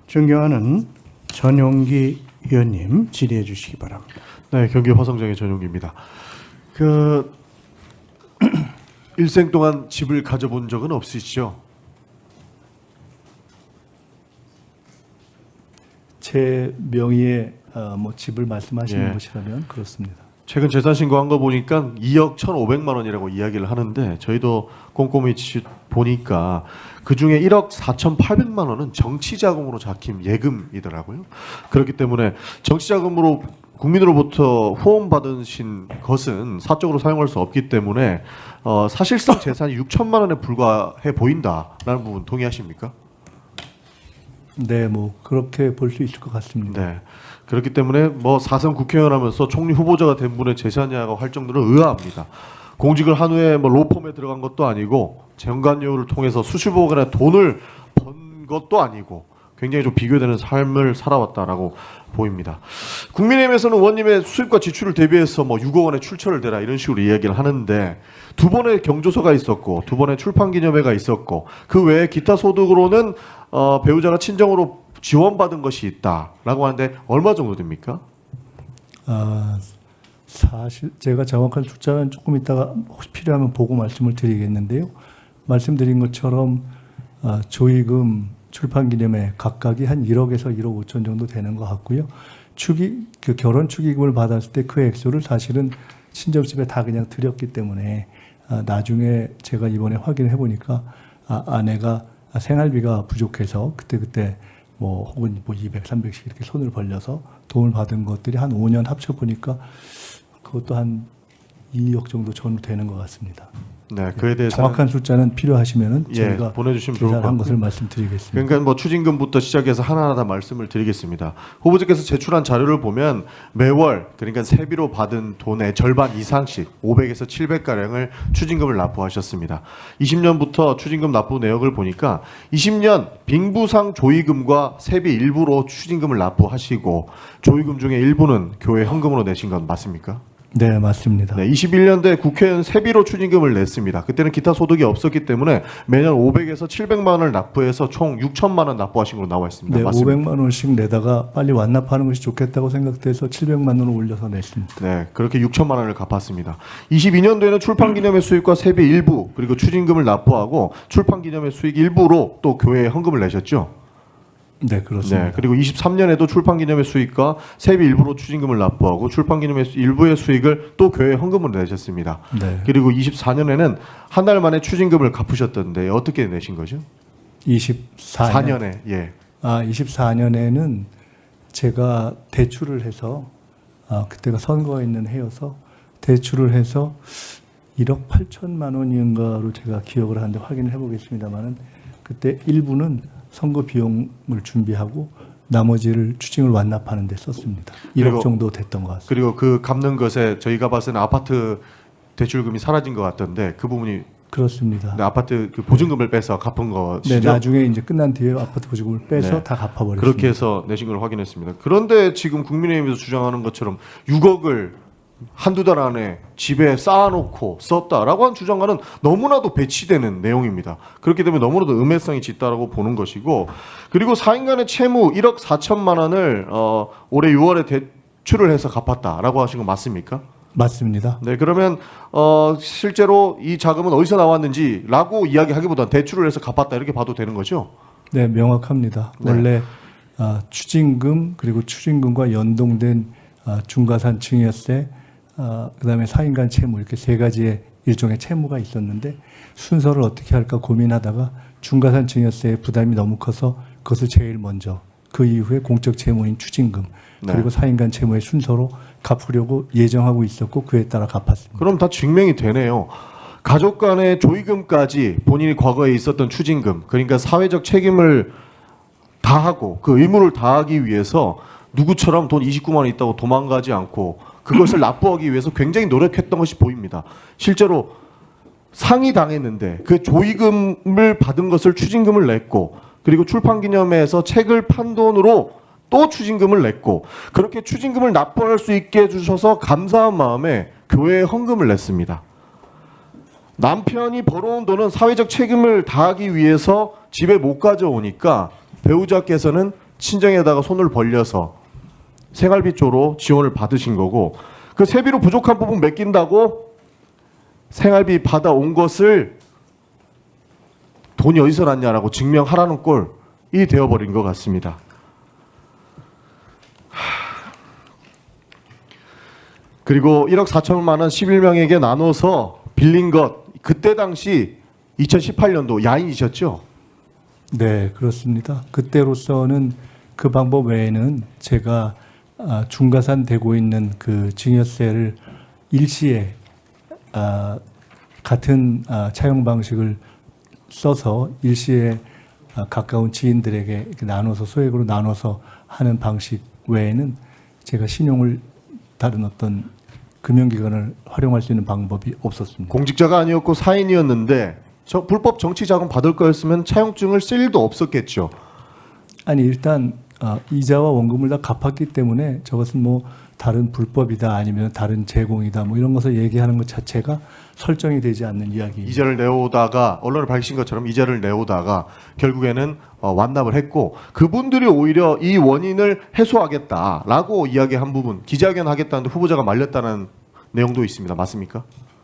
존경하는 전용기 의원님 질의해 주시기 바랍니다. 네, 경기 화성장의 전용기입니다. 일생 동안 집을 가져본 적은 없으시죠? 제 명의의 집을 말씀하시는 예. 것이라면 그렇습니다. 최근 재산 신고한 거 보니까 2억 1,500만 원이라고 이야기를 하는데 저희도 꼼꼼히 보니까 그중에 1억 4,800만 원은 정치자금으로 잡힌 예금이더라고요. 그렇기 때문에 정치자금으로 국민으로부터 후원받으신 것은 사적으로 사용할 수 없기 때문에 사실상 재산이 6천만 원에 불과해 보인다라는 부분 동의하십니까? 네, 그렇게 볼 수 있을 것 같습니다. 네. 그렇기 때문에 4선 국회의원 하면서 총리 후보자가 된 분의 재산이라고 할 정도로 의아합니다. 공직을 한 후에 로펌에 들어간 것도 아니고 정관료를 통해서 수십억 원의 돈을 번 것도 아니고 굉장히 좀 비교되는 삶을 살아왔다라고 보입니다. 국민의힘에서는 의원님의 수입과 지출을 대비해서 6억 원의 출처를 대라 이런 식으로 이야기를 하는데 두 번의 경조서가 있었고 두 번의 출판기념회가 있었고 그 외에 기타 소득으로는 배우자가 친정으로 지원받은 것이 있다라고 하는데 얼마 정도 됩니까? 사실 제가 정확한 숫자는 조금 이따가 혹시 필요하면 보고 말씀을 드리겠는데요. 말씀드린 것처럼 조의금, 출판기념회 각각이 한 1억에서 1억 5천 정도 되는 것 같고요. 결혼 축의금을 받았을 때 그 액수를 사실은 친정집에 다 그냥 드렸기 때문에 나중에 제가 이번에 확인해 보니까 아내가 생활비가 부족해서 그때 혹은 200, 300씩 이렇게 손을 벌려서 도움을 받은 것들이 한 5년 합쳐 보니까 그것도 한 2억 정도 전후 되는 것 같습니다. 네, 그에 대해서 정확한 숫자는 필요하시면은 저희가 보내주시면 좋을 것 계산한 같고. 것을 말씀드리겠습니다. 그러니까 추징금부터 시작해서 하나하나 다 말씀을 드리겠습니다. 후보자께서 제출한 자료를 보면 매월 그러니까 세비로 받은 돈의 절반 이상씩 500에서 700가량을 추징금을 납부하셨습니다. 20년부터 추징금 납부 내역을 보니까 20년 빙부상 조의금과 세비 일부로 추징금을 납부하시고 조의금 중에 일부는 교회 현금으로 내신 건 맞습니까? 네, 맞습니다. 네, 21년도에 국회의원 세비로 추징금을 냈습니다. 그때는 기타 소득이 없었기 때문에 매년 500에서 700만 원을 납부해서 총 6천만 원 납부하신 걸로 나와 있습니다. 네, 맞습니까? 500만 원씩 내다가 빨리 완납하는 것이 좋겠다고 생각돼서 700만 원을 올려서 냈습니다. 네, 그렇게 6천만 원을 갚았습니다. 22년도에는 출판기념회 수익과 세비 일부 그리고 추징금을 납부하고 출판기념회 수익 일부로 또 교회에 헌금을 내셨죠. 네, 그렇습니다. 네, 그리고 23년에도 출판기념회 수익과 세비 일부로 추징금을 납부하고 출판기념회 일부의 수익을 또 교회에 헌금으로 내셨습니다. 네. 그리고 24년에는 한 달 만에 추징금을 갚으셨던데 어떻게 내신 거죠? 24년. 4년에 예. 24년에는 제가 대출을 해서 그때가 선거가 있는 해여서 대출을 해서 1억 8천만 원인가로 제가 기억을 하는데 확인을 해보겠습니다만은 그때 일부는 선거 비용을 준비하고 나머지를 추징을 완납하는 데 썼습니다. 1억 정도 됐던 것 같습니다. 그리고 그 갚는 것에 저희가 봤을 때는 아파트 대출금이 사라진 것 같던데 그 부분이 그렇습니다. 네, 아파트 그 보증금을 빼서 갚은 것이죠. 네, 나중에 이제 끝난 뒤에 아파트 보증금을 빼서 네. 다 갚아버렸습니다. 그렇게 해서 내신 걸 확인했습니다. 그런데 지금 국민의힘에서 주장하는 것처럼 6억을 한두 달 안에 집에 쌓아놓고 썼다라고 한 주장과는 너무나도 배치되는 내용입니다. 그렇기 때문에 너무나도 음해성이 짙다라고 보는 것이고 그리고 4인간의 채무 1억 4천만 원을 올해 6월에 대출을 해서 갚았다라고 하신 거 맞습니까? 맞습니다. 네, 그러면 실제로 이 자금은 어디서 나왔는지라고 이야기하기보다는 대출을 해서 갚았다 이렇게 봐도 되는 거죠? 네, 명확합니다. 네. 원래 추징금 그리고 추징금과 연동된 중과산 증여세 그다음에 4인간 채무 이렇게 세 가지의 일종의 채무가 있었는데 순서를 어떻게 할까 고민하다가 중과산 증여세의 부담이 너무 커서 그것을 제일 먼저 그 이후에 공적 채무인 추징금 네. 그리고 4인간 채무의 순서로 갚으려고 예정하고 있었고 그에 따라 갚았습니다. 그럼 다 증명이 되네요. 가족 간의 조의금까지 본인이 과거에 있었던 추징금, 그러니까 사회적 책임을 다하고 그 의무를 다하기 위해서 누구처럼 돈 29만 원 있다고 도망가지 않고 그것을 납부하기 위해서 굉장히 노력했던 것이 보입니다. 실제로 상이 당했는데 그 조의금을 받은 것을 추징금을 냈고 그리고 출판기념회에서 책을 판 돈으로 또 추징금을 냈고 그렇게 추징금을 납부할 수 있게 해주셔서 감사한 마음에 교회에 헌금을 냈습니다. 남편이 벌어온 돈은 사회적 책임을 다하기 위해서 집에 못 가져오니까 배우자께서는 친정에다가 손을 벌려서 생활비 쪽으로 지원을 받으신 거고 그 세비로 부족한 부분 맡긴다고 생활비 받아온 것을 돈이 어디서 났냐라고 증명하라는 꼴이 되어버린 것 같습니다. 그리고 1억 4천만 원 11명에게 나눠서 빌린 것 그때 당시 2018년도 야인이셨죠? 네, 그렇습니다. 그때로서는 그 방법 외에는 제가 중과산되고 있는 그 증여세를 일시에 같은 차용 방식을 써서 일시에 가까운 지인들에게 이렇게 나눠서 소액으로 나눠서 하는 방식 외에는 제가 신용을 다른 어떤 금융기관을 활용할 수 있는 방법이 없었습니다. 공직자가 아니었고 사인이었는데 불법 정치 자금 받을 거였으면 차용증을 쓸 일도 없었겠죠. 아니 일단 이자와 원금을 다 갚았기 때문에 저것은 뭐 다른 불법이다 아니면 다른 제공이다 뭐 이런 것을 얘기하는 것 자체가 설정이 되지 않는 이야기입니다. 이자를 내오다가 언론에 밝히신 것처럼 이자를 내오다가 결국에는 완납을 했고 그분들이 오히려 이 원인을 해소하겠다라고 이야기한 부분 기자회견 하겠다는데 후보자가 말렸다는 내용도 있습니다. 맞습니까?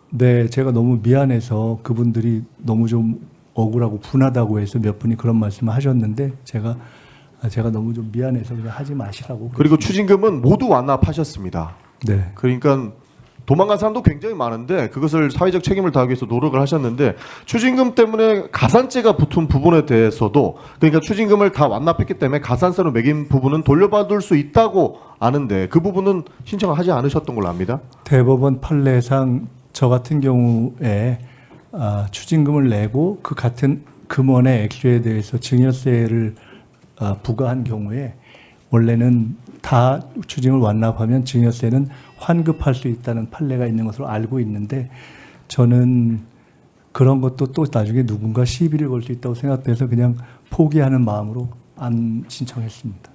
네, 제가 너무 미안해서 그분들이 너무 좀 억울하고 분하다고 해서 몇 분이 그런 말씀을 하셨는데 제가 너무 좀 미안해서 그냥 하지 마시라고. 그리고 추징금은 모두 완납하셨습니다. 네. 그러니까 도망간 사람도 굉장히 많은데 그것을 사회적 책임을 다하기 위해서 노력을 하셨는데 추징금 때문에 가산죄가 붙은 부분에 대해서도 그러니까 추징금을 다 완납했기 때문에 가산세로 매긴 부분은 돌려받을 수 있다고 아는데 그 부분은 신청을 하지 않으셨던 걸로 압니다. 대법원 판례상 저 같은 경우에 추징금을 내고 그 같은 금원의 액수에 대해서 증여세를 부과한 경우에 원래는 다 추징을 완납하면 증여세는 환급할 수 있다는 판례가 있는 것으로 알고 있는데 저는 그런 것도 또 나중에 누군가 시비를 걸 수 있다고 생각돼서 그냥 포기하는 마음으로 안 신청했습니다.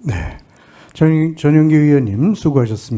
네. 전용기 의원님 수고하셨습니다.